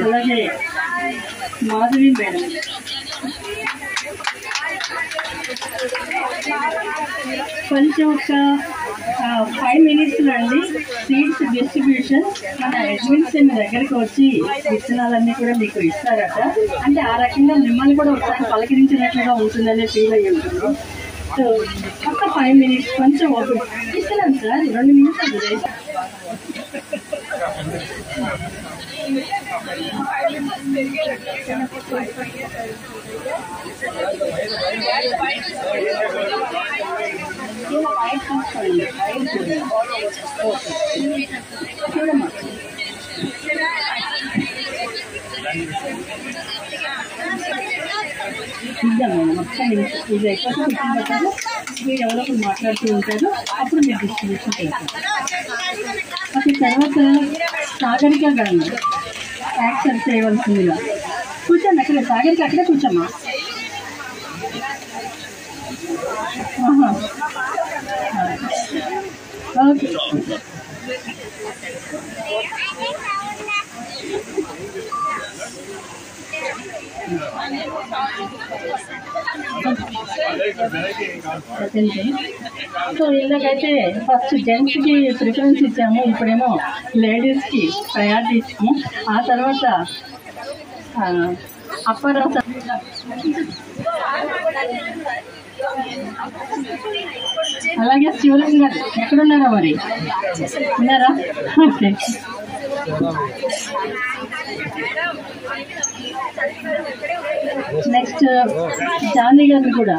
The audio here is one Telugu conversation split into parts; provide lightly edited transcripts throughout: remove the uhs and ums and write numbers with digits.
అలాగే మాధవి మేడం కొంచెం ఒక 5 minutes అండి సీడ్స్ డిస్ట్రిబ్యూషన్ మన అడ్మిన్స్ మీ దగ్గరికి వచ్చి విత్తనాలన్నీ కూడా మీకు ఇస్తారట. అంటే ఆ రకంగా మిమ్మల్ని కూడా ఒకసారి పలకరించినట్లుగా ఉంటుందనే ఫీల్ అయ్యి ఉంటుంది. సో ఒక 5 minutes కొంచెం ఇస్తున్నాను సార్, 2 నిమిషాలు. చూడమ్మా ఇద్దాం మేడం, ఒక్క నిమిషం. ఇది అయిపోతే పెట్టారు, మీరు ఎవరో ఒకరు మాట్లాడుతూ ఉంటారు, అప్పుడు మీరు డిస్ట్రిబ్యూషన్ చేస్తారు. ఓకే, తర్వాత సాగరిక గారు యాక్సెప్ట్ చేయవలసిందిగా. కూర్చోండి అక్కడ, సాగరిక అక్కడే కూర్చోమ్మా. ఓకే, సో ఇలాగైతే ఫస్ట్ జెంట్స్కి ప్రిఫరెన్స్ ఇచ్చాము, ఇప్పుడేమో లేడీస్కి ప్రయారిటీ ఇచ్చాము. ఆ తర్వాత అప్పర్ అలాగే శివలింగ గారు ఎక్కడున్నారా మరి, ఉన్నారా? ఓకే, నెక్స్ట్ చాందీ గారిని కూడా.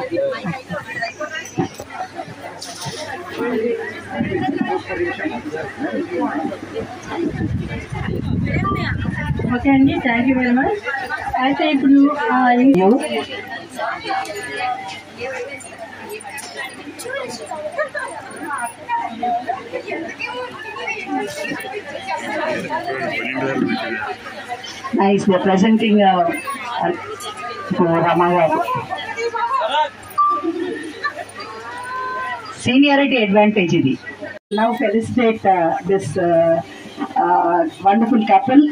ఓకే అండి, థ్యాంక్ యూ వెరీ మచ్. అయితే ఇప్పుడు nice, we are presenting for Ramagaru. Seniority advantage idi. Now felicitate this wonderful couple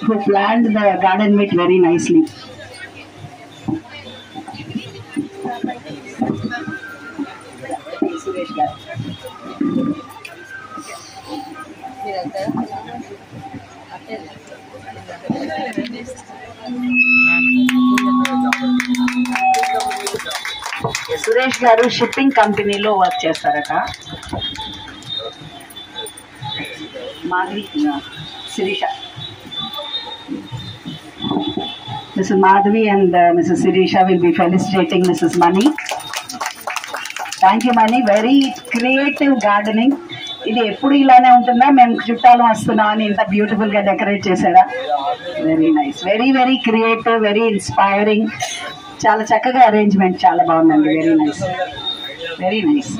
who planned the garden meet very nicely. Suresh garu. Suresh గారు షిప్పింగ్ కంపెనీలో వర్క్ చేస్తారట. Madhavi Sirisha, Mrs. Madhavi and Mrs. Sirisha will be felicitating Mrs. Mani. Thank you Mani, very creative gardening. ఇది ఎప్పుడు ఇలానే ఉంటుందా, మేము చుట్టాలు వస్తున్నాం అని ఇంత బ్యూటిఫుల్ గా డెకరేట్ చేశారా? Very nice, very very creative, very inspiring. చాలా చక్కగా అరేంజ్మెంట్, చాలా బాగుందండి. Very nice, very nice.